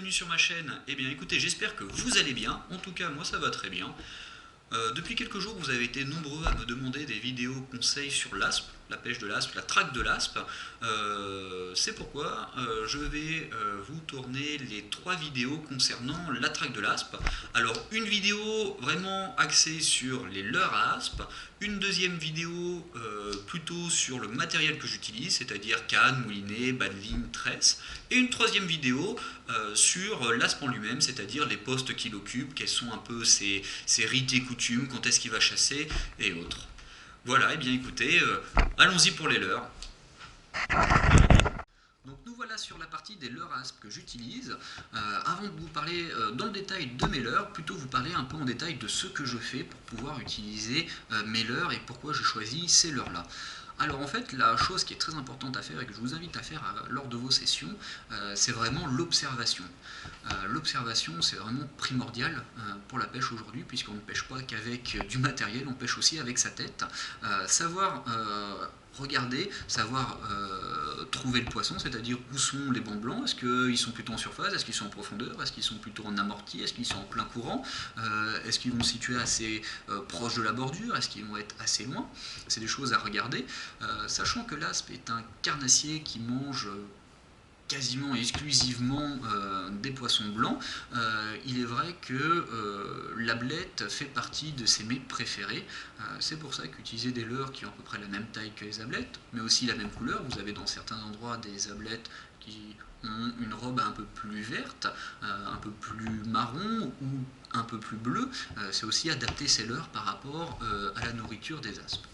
bienvenue sur ma chaîne. Eh bien écoutez, j'espère que vous allez bien, en tout cas moi ça va très bien. Depuis quelques jours, vous avez été nombreux à me demander des vidéos conseils sur l'aspe, la pêche de l'aspe, la traque de l'aspe. C'est pourquoi je vais vous tourner les 3 vidéos concernant la traque de l'aspe. Alors, une vidéo vraiment axée sur les leurres à aspe, une deuxième vidéo plutôt sur le matériel que j'utilise, c'est-à-dire canne, moulinet, badline, tresse, et une troisième vidéo sur l'aspe en lui-même, c'est-à-dire les postes qu'il occupe, quels sont un peu ses rites et coutumes, quand est-ce qu'il va chasser et autres. Voilà, et bien écoutez, allons-y pour les leurres. Donc nous voilà sur la partie des leurres à aspe que j'utilise. Avant de vous parler dans le détail de mes leurres, plutôt vous parler un peu en détail de ce que je fais pour pouvoir utiliser mes leurres et pourquoi je choisis ces leurres-là. Alors en fait, la chose qui est très importante à faire et que je vous invite à faire lors de vos sessions, c'est vraiment l'observation. L'observation, c'est vraiment primordial pour la pêche aujourd'hui, puisqu'on ne pêche pas qu'avec du matériel, on pêche aussi avec sa tête. Savoir regarder, savoir trouver le poisson, c'est-à-dire où sont les bancs blancs, est-ce qu'ils sont plutôt en surface, est-ce qu'ils sont en profondeur, est-ce qu'ils sont plutôt en amorti, est-ce qu'ils sont en plein courant, est-ce qu'ils vont se situer assez proche de la bordure, est-ce qu'ils vont être assez loin. C'est des choses à regarder, sachant que l'aspe est un carnassier qui mange quasiment exclusivement des poissons blancs. Il est vrai que l'ablette fait partie de ses mets préférés. C'est pour ça qu'utiliser des leurres qui ont à peu près la même taille que les ablettes, mais aussi la même couleur, vous avez dans certains endroits des ablettes qui ont une robe un peu plus verte, un peu plus marron ou un peu plus bleu. C'est aussi adapter ces leurres par rapport à la nourriture des aspes.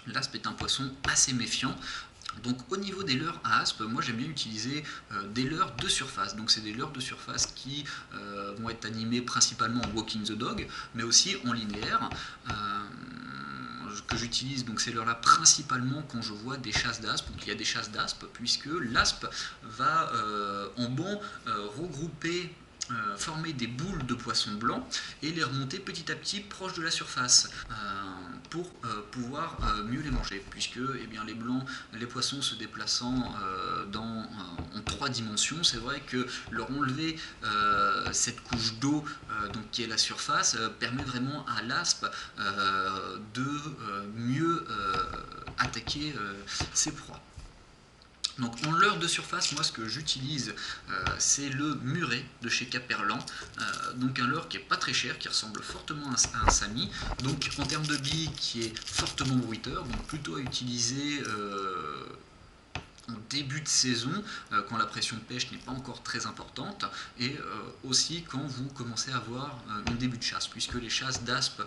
L'aspe est un poisson assez méfiant. Donc au niveau des leurres à aspe, moi j'aime bien utiliser des leurres de surface. Donc c'est des leurres de surface qui vont être animées principalement en walking the dog, mais aussi en linéaire. Que j'utilise donc ces leurres-là principalement quand je vois des chasses d'aspe. Donc il y a des chasses d'aspe puisque l'aspe va en banc regrouper former des boules de poissons blancs et les remonter petit à petit proche de la surface pour pouvoir mieux les manger, puisque eh bien, les poissons se déplaçant en 3 dimensions, c'est vrai que leur enlever cette couche d'eau qui est la surface permet vraiment à l'aspe de mieux attaquer ses proies. Donc en leurre de surface, moi ce que j'utilise c'est le muret de chez Caperlan, donc un leurre qui est pas très cher, qui ressemble fortement à un sami, donc en termes de bille qui est fortement bruiteur, donc plutôt à utiliser en début de saison, quand la pression de pêche n'est pas encore très importante, et aussi quand vous commencez à avoir un début de chasse, puisque les chasses d'aspe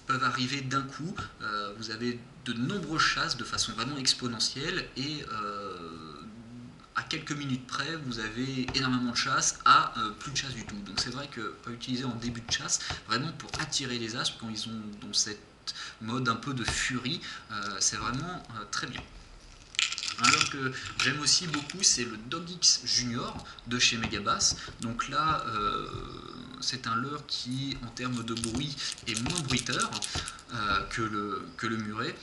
peuvent arriver d'un coup. Vous avez de nombreuses chasses de façon vraiment exponentielle et à quelques minutes près, vous avez énormément de chasse à plus de chasse du tout. Donc c'est vrai que utiliser en début de chasse, vraiment pour attirer les aspes quand ils ont dans cette mode un peu de furie, c'est vraiment très bien. Un leurre que j'aime aussi beaucoup, c'est le Dog X Junior de chez Megabass. Donc là, c'est un leurre qui, en termes de bruit, est moins bruiteur que le muret.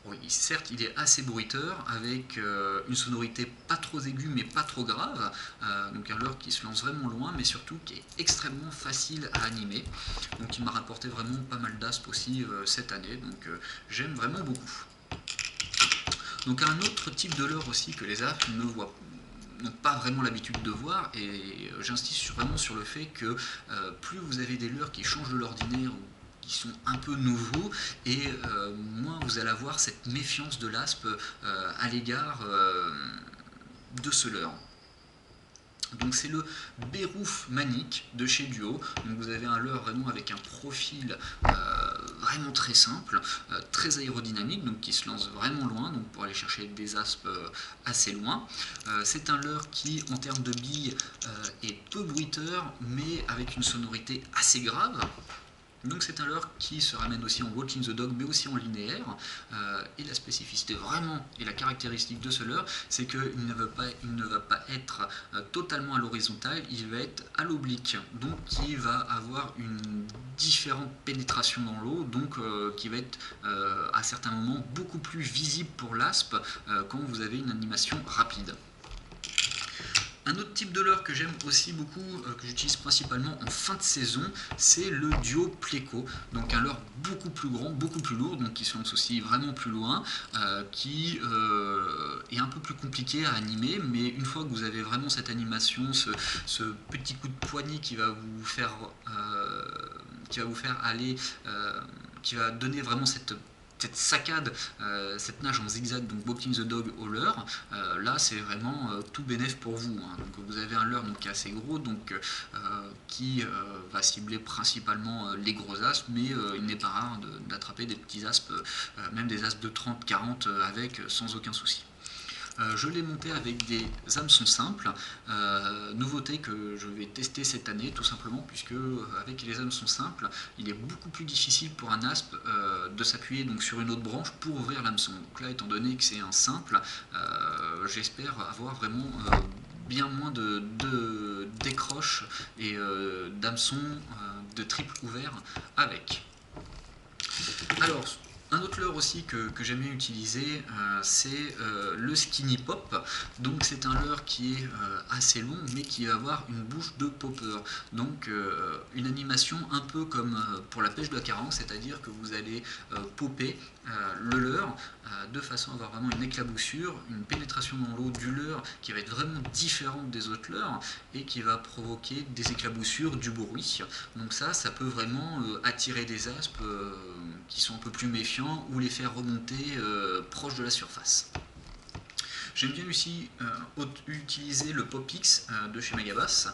Oui, certes, il est assez bruiteur, avec une sonorité pas trop aiguë, mais pas trop grave. Donc un leurre qui se lance vraiment loin, mais surtout qui est extrêmement facile à animer. Donc il m'a rapporté vraiment pas mal d'aspes aussi cette année. Donc j'aime vraiment beaucoup. Donc un autre type de leurre aussi que les aspes n'ont pas vraiment l'habitude de voir, et j'insiste vraiment sur le fait que plus vous avez des leurres qui changent de l'ordinaire ou qui sont un peu nouveaux, et moins vous allez avoir cette méfiance de l'aspe à l'égard de ce leurre. Donc c'est le Bérouf Manic de chez Duo. Donc vous avez un leurre vraiment avec un profil vraiment très simple, très aérodynamique, donc qui se lance vraiment loin, donc pour aller chercher des aspes assez loin. C'est un leurre qui, en termes de billes, est peu bruiteur, mais avec une sonorité assez grave. Donc c'est un leurre qui se ramène aussi en walking the dog, mais aussi en linéaire. Et la spécificité vraiment et la caractéristique de ce leurre, c'est qu'il ne va pas être totalement à l'horizontale, il va être à l'oblique. Donc il va avoir une différente pénétration dans l'eau, donc qui va être à certains moments beaucoup plus visible pour l'aspe quand vous avez une animation rapide. Un autre type de leurre que j'aime aussi beaucoup, que j'utilise principalement en fin de saison, c'est le duo Pleco. Donc un leurre beaucoup plus grand, beaucoup plus lourd, donc qui se lance aussi vraiment plus loin, qui est un peu plus compliqué à animer, mais une fois que vous avez vraiment cette animation, ce petit coup de poignet qui va vous faire aller, qui va donner vraiment cette saccade, cette nage en zigzag, donc Walking the Dog au leurre, là c'est vraiment tout bénéf pour vous. Hein. Donc vous avez un leurre donc, qui est assez gros, donc qui va cibler principalement les gros aspes, mais il n'est pas rare d'attraper des petits aspes, même des aspes de 30-40 avec sans aucun souci. Je l'ai monté avec des hameçons simples, nouveauté que je vais tester cette année tout simplement, puisque avec les hameçons simples, il est beaucoup plus difficile pour un aspe de s'appuyer donc sur une autre branche pour ouvrir l'hameçon. Donc là, étant donné que c'est un simple, j'espère avoir vraiment bien moins de décroches et d'hameçons de triple ouvert avec. Alors, un autre leurre aussi que j'aime bien utiliser, c'est le skinny pop. Donc c'est un leurre qui est assez long, mais qui va avoir une bouche de popper. Donc une animation un peu comme pour la pêche de la carence, c'est-à-dire que vous allez popper le leurre de façon à avoir vraiment une éclaboussure, une pénétration dans l'eau du leurre qui va être vraiment différente des autres leurres et qui va provoquer des éclaboussures, du bruit. Donc ça peut vraiment attirer des aspes qui sont un peu plus méfiants ou les faire remonter proche de la surface. J'aime bien aussi utiliser le Popix de chez Megabass.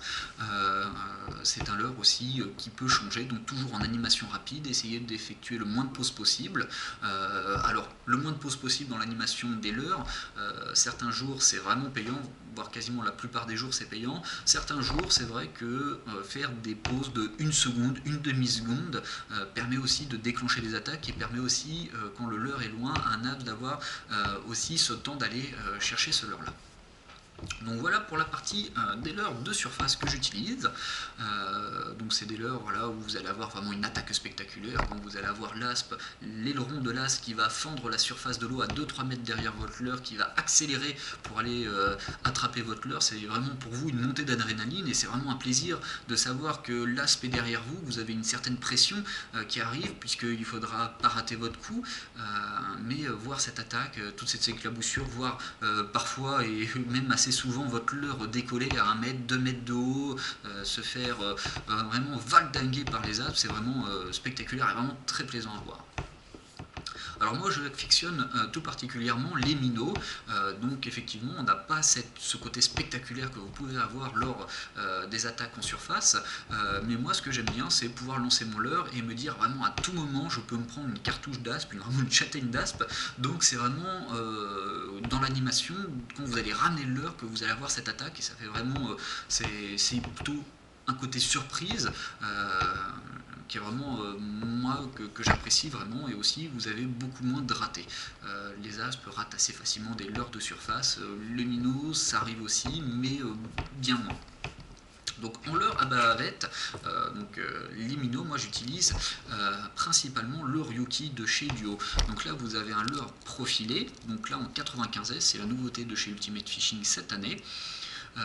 C'est un leurre aussi qui peut changer, donc toujours en animation rapide, essayer d'effectuer le moins de pauses possible. Alors, le moins de pauses possible dans l'animation des leurres, certains jours c'est vraiment payant, voire quasiment la plupart des jours c'est payant. Certains jours c'est vrai que faire des pauses de 1 seconde, une demi-seconde permet aussi de déclencher des attaques et permet aussi, quand le leurre est loin, à un aspe d'avoir aussi ce temps d'aller chercher ce leurre là. Donc voilà pour la partie des leurres de surface que j'utilise. Donc c'est des leurres voilà, où vous allez avoir vraiment une attaque spectaculaire. Donc vous allez avoir l'aspe, l'aileron de l'aspe qui va fendre la surface de l'eau à 2-3 mètres derrière votre leurre, qui va accélérer pour aller attraper votre leurre. C'est vraiment pour vous une montée d'adrénaline et c'est vraiment un plaisir de savoir que l'aspe est derrière vous. Vous avez une certaine pression qui arrive puisqu'il ne faudra pas rater votre coup, mais voir cette attaque, toute cette éclaboussure, voir parfois et même assez souvent votre leurre décoller à 1 mètre, 2 mètres de haut, se faire vraiment valdinguer par les aspes, c'est vraiment spectaculaire et vraiment très plaisant à voir. Alors moi je affectionne tout particulièrement les minots, donc effectivement on n'a pas ce côté spectaculaire que vous pouvez avoir lors des attaques en surface, mais moi ce que j'aime bien c'est pouvoir lancer mon leurre et me dire vraiment à tout moment je peux me prendre une cartouche d'aspe, une châtaigne d'aspe, donc c'est vraiment dans l'animation quand vous allez ramener le leurre que vous allez avoir cette attaque et ça fait vraiment, c'est plutôt un côté surprise qui est vraiment moi que j'apprécie vraiment, et aussi vous avez beaucoup moins de ratés. Les aspes ratent assez facilement des leurres de surface, le minot ça arrive aussi mais bien moins. Donc en leurre à bavette, les minots, moi j'utilise principalement le Ryuki de chez Duo. Donc là vous avez un leurre profilé, donc là en 95S, c'est la nouveauté de chez Ultimate Fishing cette année.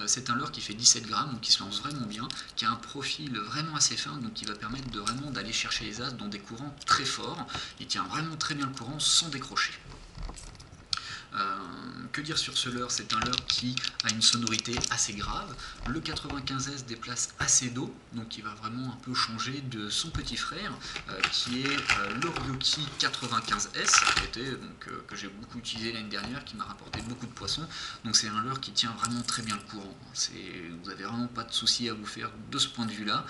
C'est un leurre qui fait 17 grammes, donc qui se lance vraiment bien, qui a un profil vraiment assez fin, donc qui va permettre vraiment d'aller chercher les aspes dans des courants très forts. Il tient vraiment très bien le courant sans décrocher. Que dire sur ce leurre? C'est un leurre qui a une sonorité assez grave. Le 95S déplace assez d'eau, donc il va vraiment un peu changer de son petit frère, qui est le Ryuki 95S, que j'ai beaucoup utilisé l'année dernière, qui m'a rapporté beaucoup de poissons. Donc c'est un leurre qui tient vraiment très bien le courant. Vous n'avez vraiment pas de soucis à vous faire de ce point de vue-là.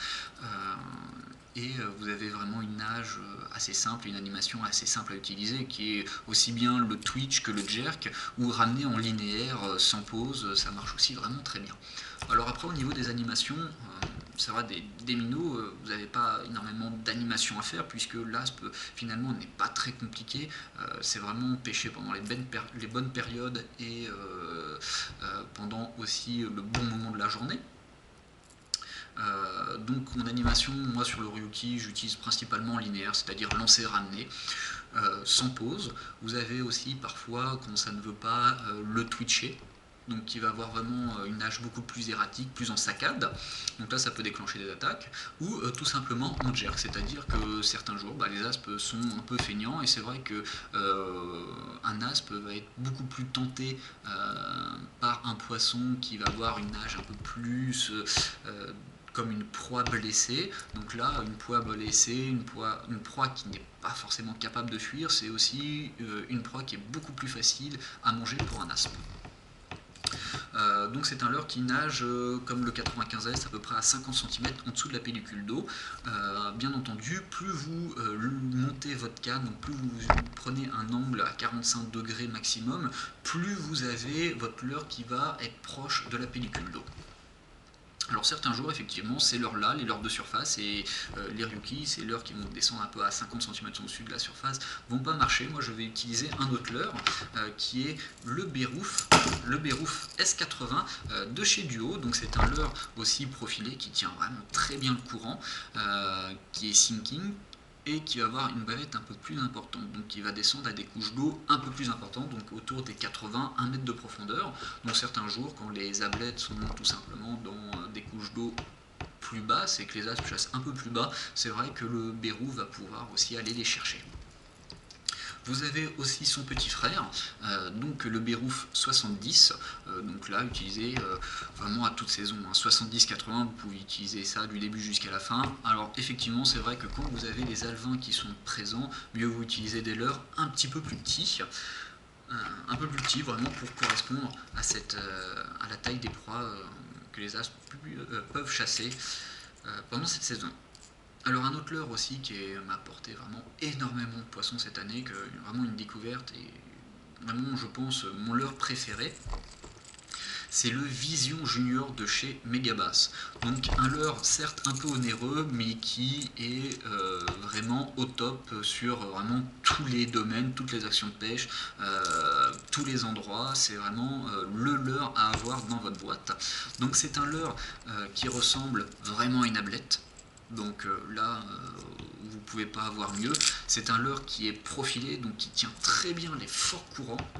Et vous avez vraiment une nage assez simple, une animation assez simple à utiliser, qui est aussi bien le twitch que le jerk, ou ramener en linéaire sans pause, ça marche aussi vraiment très bien. Alors après au niveau des animations, c'est vrai des minots, vous n'avez pas énormément d'animation à faire, puisque l'aspe finalement n'est pas très compliqué, c'est vraiment pêcher pendant les bonnes périodes et pendant aussi le bon moment de la journée. Donc en animation, moi sur le Ryuki, j'utilise principalement linéaire, c'est-à-dire lancer, ramener, sans pause. Vous avez aussi parfois, quand ça ne veut pas, le twitcher. donc qui va avoir vraiment une nage beaucoup plus erratique, plus en saccade. Donc là ça peut déclencher des attaques, ou tout simplement en jerk, c'est-à-dire que certains jours les aspes sont un peu feignants, et c'est vrai que un aspe va être beaucoup plus tenté par un poisson qui va avoir une nage un peu plus comme une proie blessée. Donc là, une proie blessée, une proie qui n'est pas forcément capable de fuir, c'est aussi une proie qui est beaucoup plus facile à manger pour un aspe. Donc c'est un leurre qui nage comme le 95S, à peu près à 50 cm en dessous de la pellicule d'eau. Bien entendu, plus vous montez votre canne, donc plus vous prenez un angle à 45 degrés maximum, plus vous avez votre leurre qui va être proche de la pellicule d'eau. Alors certains jours, effectivement, ces leurres-là, les leurres de surface, et les ryuki, ces leurres qui vont descendre un peu à 50 cm au-dessus de la surface, vont pas marcher. Moi, je vais utiliser un autre leurre, qui est le Beruf S80 de chez Duo. Donc c'est un leurre aussi profilé qui tient vraiment très bien le courant, qui est sinking, et qui va avoir une bavette un peu plus importante, donc qui va descendre à des couches d'eau un peu plus importantes, donc autour des 80-1 mètre de profondeur. Donc certains jours, quand les ablettes sont tout simplement dans des couches d'eau plus basses et que les aspes chassent un peu plus bas, c'est vrai que le Beruf va pouvoir aussi aller les chercher. Vous avez aussi son petit frère, donc le Beruf 70, donc là utilisé vraiment à toute saison, hein. 70-80, vous pouvez utiliser ça du début jusqu'à la fin. Alors effectivement, c'est vrai que quand vous avez les alevins qui sont présents, mieux vous utilisez des leurres un petit peu plus petits, vraiment pour correspondre à la taille des proies que les aspes peuvent chasser pendant cette saison. Alors un autre leurre aussi qui m'a apporté vraiment énormément de poissons cette année, que vraiment une découverte, et vraiment je pense mon leurre préféré, c'est le Vision Junior de chez Megabass. Donc un leurre certes un peu onéreux, mais qui est vraiment au top sur vraiment tous les domaines, toutes les actions de pêche, tous les endroits. C'est vraiment le leurre à avoir dans votre boîte. Donc c'est un leurre qui ressemble vraiment à une ablette. Donc là, vous ne pouvez pas avoir mieux. C'est un leurre qui est profilé, donc qui tient très bien les forts courants,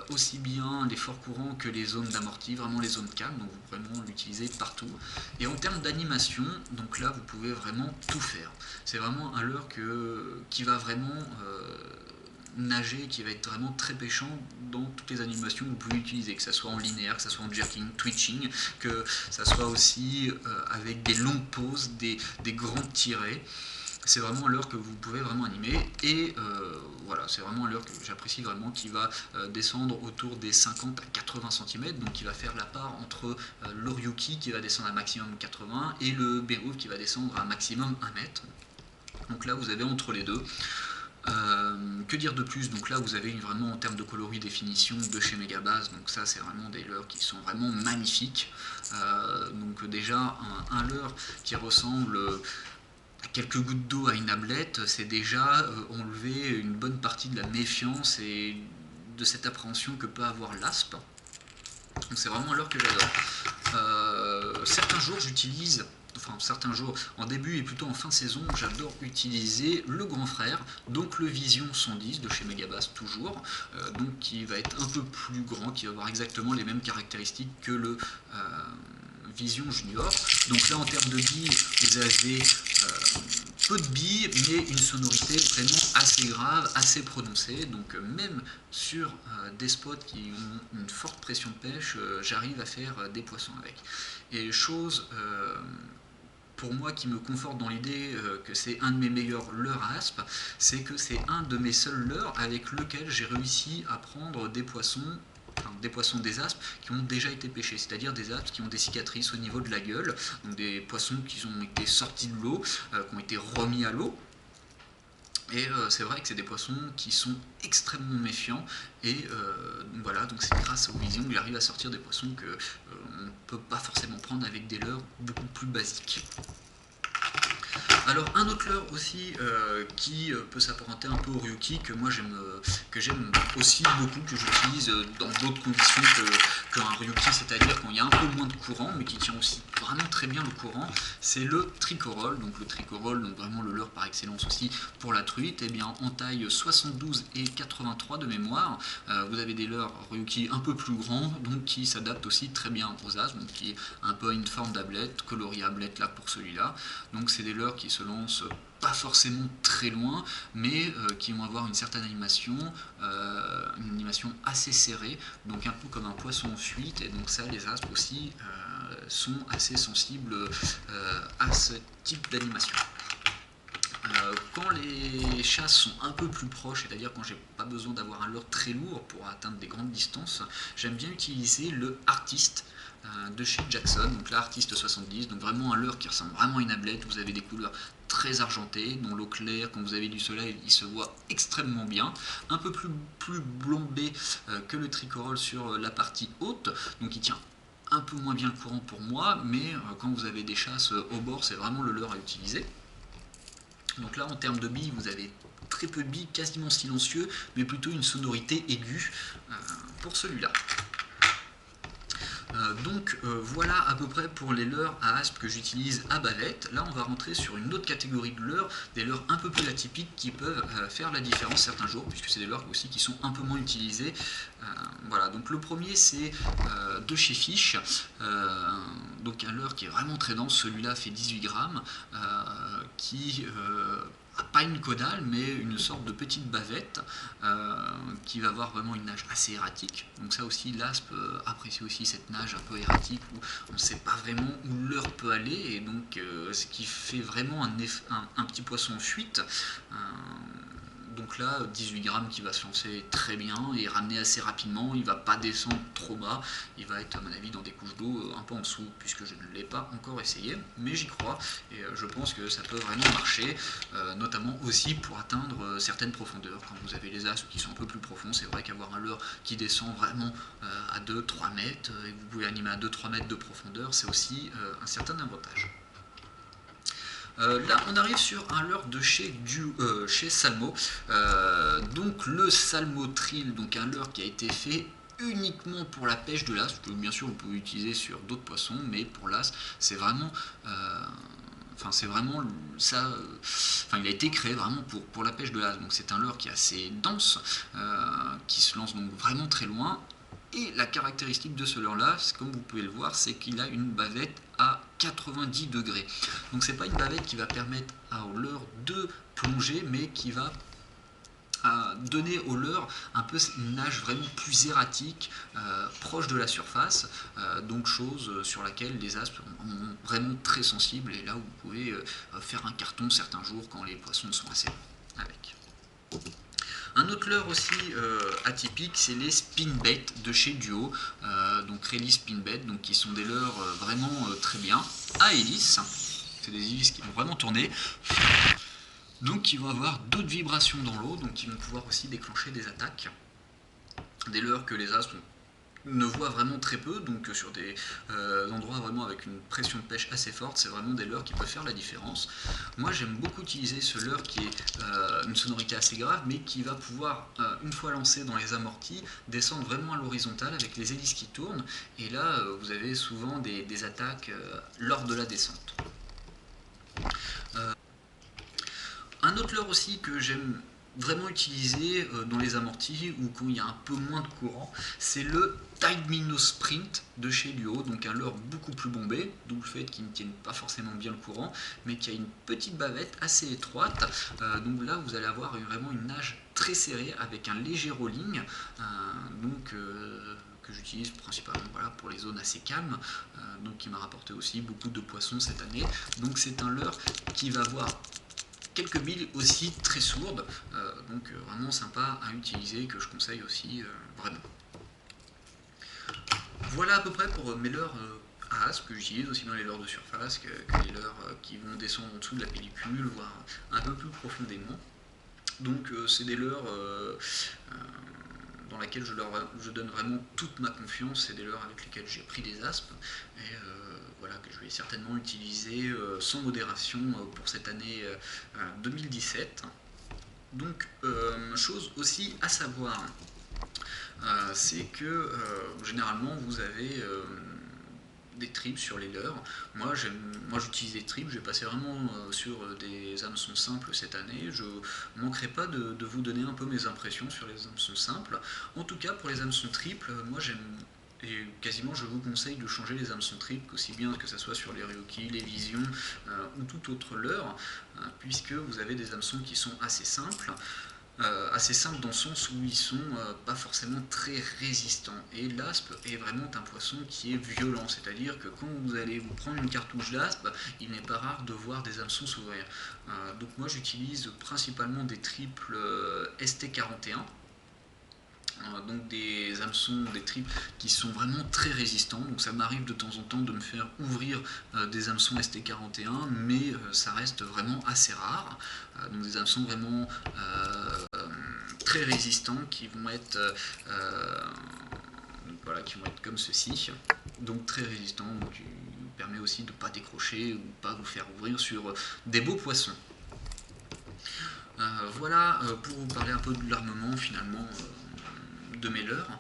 aussi bien les forts courants que les zones d'amorti, vraiment les zones calmes, donc vous pouvez vraiment l'utiliser partout. Et en termes d'animation, donc là, vous pouvez vraiment tout faire. C'est vraiment un leurre qui va vraiment nager, qui va être vraiment très pêchant dans toutes les animations que vous pouvez utiliser, que ce soit en linéaire, que ce soit en jerking, twitching, que ce soit aussi avec des longues pauses, des grandes tirées. C'est vraiment un leurre que vous pouvez vraiment animer, et voilà, c'est vraiment un leurre que j'apprécie vraiment, qui va descendre autour des 50 à 80 cm, donc qui va faire la part entre le ryuki qui va descendre à maximum 80 et le Beruf qui va descendre à maximum 1 mètre. Donc là vous avez entre les deux. Que dire de plus? Donc là vous avez vraiment en termes de coloris définition de chez Megabass, donc ça c'est vraiment des leurres qui sont vraiment magnifiques. Donc déjà un leurre qui ressemble à quelques gouttes d'eau à une ablette, c'est déjà enlever une bonne partie de la méfiance et de cette appréhension que peut avoir l'aspe. Donc c'est vraiment un leurre que j'adore. Certains jours j'utilise, enfin certains jours, en début et plutôt en fin de saison, j'adore utiliser le grand frère, donc le Vision 110 de chez Megabass toujours, donc qui va être un peu plus grand, qui va avoir exactement les mêmes caractéristiques que le Vision Junior. Donc là en termes de billes, vous avez peu de billes, mais une sonorité vraiment assez grave, assez prononcée. Donc même sur des spots qui ont une forte pression de pêche, j'arrive à faire des poissons avec. Et chose pour moi qui me conforte dans l'idée que c'est un de mes meilleurs leurres à aspe, c'est que c'est un de mes seuls leurres avec lequel j'ai réussi à prendre des poissons, des aspes qui ont déjà été pêchés, c'est-à-dire des aspes qui ont des cicatrices au niveau de la gueule, donc des poissons qui ont été sortis de l'eau, qui ont été remis à l'eau. Et c'est vrai que c'est des poissons qui sont extrêmement méfiants, et voilà, donc c'est grâce aux visions qu'il arrive à sortir des poissons qu'on ne peut pas forcément prendre avec des leurres beaucoup plus basiques. Alors un autre leurre aussi qui peut s'apparenter un peu au ryuki, que moi que j'aime aussi beaucoup, que j'utilise dans d'autres conditions qu'un Ryuki, c'est-à-dire quand il y a un peu moins de courant, mais qui tient aussi vraiment très bien le courant, c'est le tricorol. Donc le tricorol, donc vraiment le leurre par excellence aussi pour la truite, et bien en taille 72 et 83 de mémoire. Vous avez des leurres Ryuki un peu plus grands, donc qui s'adaptent aussi très bien aux as, donc qui est un peu une forme d'ablette, coloris ablette là pour celui-là. Donc c'est des leurres qui se lancent pas forcément très loin, mais qui vont avoir une certaine animation, une animation assez serrée, donc un peu comme un poisson en fuite, et donc ça, les aspes aussi sont assez sensibles à ce type d'animation. Quand les chasses sont un peu plus proches, c'est-à-dire quand j'ai pas besoin d'avoir un leurre très lourd pour atteindre des grandes distances, j'aime bien utiliser le Artist de chez Jackson, donc là Artist 70, donc vraiment un leurre qui ressemble vraiment à une ablette. Vous avez des couleurs très argentées, dont l'eau claire, quand vous avez du soleil, il se voit extrêmement bien, un peu plus blombé que le tricorol sur la partie haute, donc il tient un peu moins bien le courant pour moi, mais quand vous avez des chasses au bord, c'est vraiment le leurre à utiliser. Donc là, en termes de billes, vous avez très peu de billes, quasiment silencieux, mais plutôt une sonorité aiguë pour celui-là. Voilà à peu près pour les leurres à aspe que j'utilise à bavette. Là on va rentrer sur une autre catégorie de leurres, des leurres un peu plus atypiques qui peuvent faire la différence certains jours, puisque c'est des leurres aussi qui sont un peu moins utilisés. Voilà, donc le premier c'est de chez Fish, donc un leurre qui est vraiment très dense, celui-là fait 18 grammes, qui pas une caudale, mais une sorte de petite bavette qui va avoir vraiment une nage assez erratique. Donc ça aussi, l'aspe apprécie aussi cette nage un peu erratique où on ne sait pas vraiment où l'heure peut aller, et donc ce qui fait vraiment un petit poisson en fuite. Donc là, 18 grammes qui va se lancer très bien et ramener assez rapidement, il ne va pas descendre trop bas, il va être à mon avis dans des couches d'eau un peu en dessous, puisque je ne l'ai pas encore essayé, mais j'y crois, et je pense que ça peut vraiment marcher, notamment aussi pour atteindre certaines profondeurs. Quand vous avez les aspes qui sont un peu plus profonds, c'est vrai qu'avoir un leurre qui descend vraiment à 2-3 mètres, et que vous pouvez animer à 2-3 mètres de profondeur, c'est aussi un certain avantage. Là, on arrive sur un leurre de chez Salmo. Donc le Salmo Trill, donc un leurre qui a été fait uniquement pour la pêche de l'as. Bien sûr, vous pouvez l'utiliser sur d'autres poissons, mais pour l'as, c'est vraiment ça. Il a été créé vraiment pour la pêche de l'as. Donc c'est un leurre qui est assez dense, qui se lance donc vraiment très loin. Et la caractéristique de ce leurre-là, comme vous pouvez le voir, c'est qu'il a une bavette à 90 degrés. Donc c'est pas une bavette qui va permettre au leurre de plonger, mais qui va donner au leurre un peu une nage vraiment plus erratique, proche de la surface, donc chose sur laquelle les aspes sont vraiment très sensibles, et là où vous pouvez faire un carton certains jours quand les poissons sont assez bons avec. Un autre leurre aussi atypique, c'est les spinbait de chez Duo, donc Release Spinbait, donc qui sont des leurres vraiment très bien, à hélice. C'est des hélices qui vont vraiment tourner, donc qui vont avoir d'autres vibrations dans l'eau, donc qui vont pouvoir aussi déclencher des attaques. Des leurres que les aspes ne voient vraiment très peu, donc sur des endroits vraiment avec une pression de pêche assez forte, c'est vraiment des leurres qui peuvent faire la différence. Moi j'aime beaucoup utiliser ce leurre qui est une sonorité assez grave, mais qui va pouvoir, une fois lancé dans les amortis, descendre vraiment à l'horizontale avec les hélices qui tournent, et là vous avez souvent des attaques lors de la descente. Un autre leurre aussi que j'aime vraiment utilisé dans les amortis ou quand il y a un peu moins de courant, c'est le Tide Minnow Sprint de chez Duo, donc un leurre beaucoup plus bombé, d'où le fait qu'il ne tienne pas forcément bien le courant, mais qui a une petite bavette assez étroite, donc là vous allez avoir vraiment une nage très serrée avec un léger rolling, que j'utilise principalement pour les zones assez calmes, donc qui m'a rapporté aussi beaucoup de poissons cette année. Donc c'est un leurre qui va avoir quelques billes aussi très sourdes, donc vraiment sympa à utiliser, que je conseille aussi vraiment. Voilà à peu près pour mes leurres à aspe que j'utilise aussi bien les leurres de surface que les leurres qui vont descendre en dessous de la pellicule, voire un peu plus profondément. Donc c'est des leurres dans lesquels je donne vraiment toute ma confiance, c'est des leurres avec lesquels j'ai pris des aspes, et voilà, que je vais certainement utiliser sans modération pour cette année 2017. Donc, chose aussi à savoir, c'est que généralement vous avez des tripes sur les leurres. Moi j'utilise des tripes, je vais passer vraiment sur des hameçons simples cette année. Je ne manquerai pas de vous donner un peu mes impressions sur les hameçons simples. En tout cas pour les hameçons triples, moi j'aime, et quasiment je vous conseille de changer les hameçons triples, aussi bien que ce soit sur les Ryoki, les Vision ou tout autre leurre, puisque vous avez des hameçons qui sont assez simples dans le sens où ils sont pas forcément très résistants. Et l'aspe est vraiment un poisson qui est violent, c'est-à-dire que quand vous allez vous prendre une cartouche d'aspe, il n'est pas rare de voir des hameçons s'ouvrir. Donc moi j'utilise principalement des triples ST41. Donc des hameçons, des triples qui sont vraiment très résistants. Donc ça m'arrive de temps en temps de me faire ouvrir des hameçons ST41, mais ça reste vraiment assez rare. Donc des hameçons vraiment très résistants qui vont être voilà, qui vont être comme ceci. Donc très résistants, qui permet aussi de ne pas décrocher ou pas vous faire ouvrir sur des beaux poissons. Voilà pour vous parler un peu de l'armement finalement de mes leurres.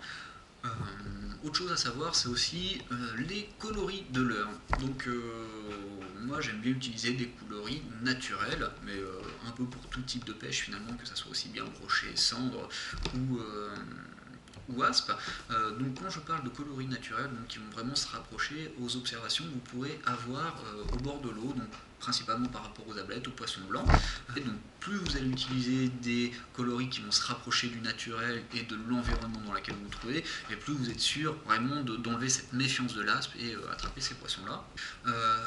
Autre chose à savoir, c'est aussi les coloris de leurres. Donc moi j'aime bien utiliser des coloris naturels, mais un peu pour tout type de pêche finalement, que ça soit aussi bien brochet, cendre ou aspe. Donc quand je parle de coloris naturels, donc qui vont vraiment se rapprocher aux observations que vous pourrez avoir au bord de l'eau, donc principalement par rapport aux ablettes, aux poissons blancs. Et donc plus vous allez utiliser des coloris qui vont se rapprocher du naturel et de l'environnement dans lequel vous vous trouvez, et plus vous êtes sûr vraiment d'enlever cette méfiance de l'aspe et attraper ces poissons-là.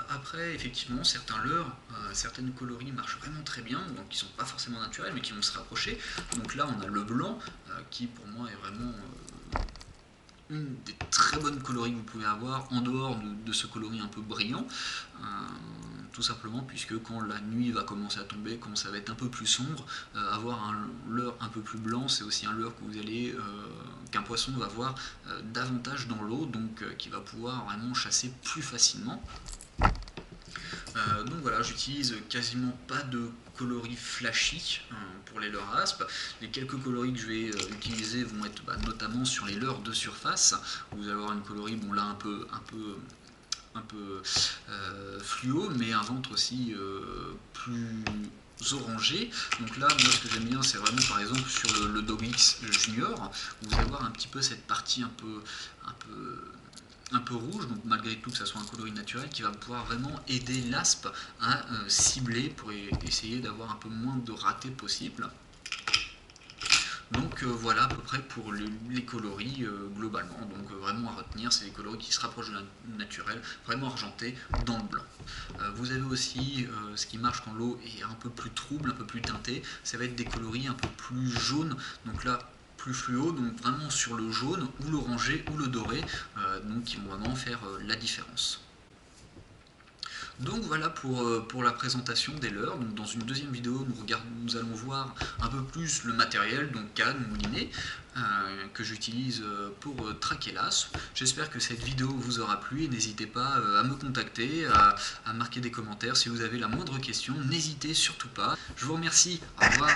Après, effectivement, certains leurres, certaines coloris marchent vraiment très bien, donc qui ne sont pas forcément naturels, mais qui vont se rapprocher. Donc là, on a le blanc, qui pour moi est vraiment une des très bonnes coloris que vous pouvez avoir en dehors de ce coloris un peu brillant, tout simplement puisque quand la nuit va commencer à tomber, quand ça va être un peu plus sombre, avoir un leurre un peu plus blanc, c'est aussi un leurre que vous allez qu'un poisson va voir davantage dans l'eau, donc qui va pouvoir vraiment chasser plus facilement. Donc voilà, j'utilise quasiment pas de coloris flashy pour les leurres aspe. Les quelques coloris que je vais utiliser vont être notamment sur les leurres de surface. Vous allez avoir une coloris, bon là un peu fluo, mais un ventre aussi plus orangé. Donc là, moi ce que j'aime bien, c'est vraiment par exemple sur le Dog X Junior, vous allez voir un petit peu cette partie un peu rouge, donc malgré tout que ça soit un coloris naturel, qui va pouvoir vraiment aider l'aspe à cibler pour essayer d'avoir un peu moins de ratés possible. Donc voilà à peu près pour les coloris globalement. Donc vraiment à retenir, c'est des coloris qui se rapprochent du naturel, vraiment argentés dans le blanc. Vous avez aussi ce qui marche quand l'eau est un peu plus trouble, un peu plus teintée, ça va être des coloris un peu plus jaunes. Donc là, plus fluo, donc vraiment sur le jaune ou l'orangé ou le doré, donc qui vont vraiment faire la différence. Donc voilà pour la présentation des leurres. Donc dans une deuxième vidéo, nous allons voir un peu plus le matériel, donc canne, moulinet, que j'utilise pour traquer l'aspe. J'espère que cette vidéo vous aura plu et n'hésitez pas à me contacter, à marquer des commentaires si vous avez la moindre question. N'hésitez surtout pas. Je vous remercie. Au revoir.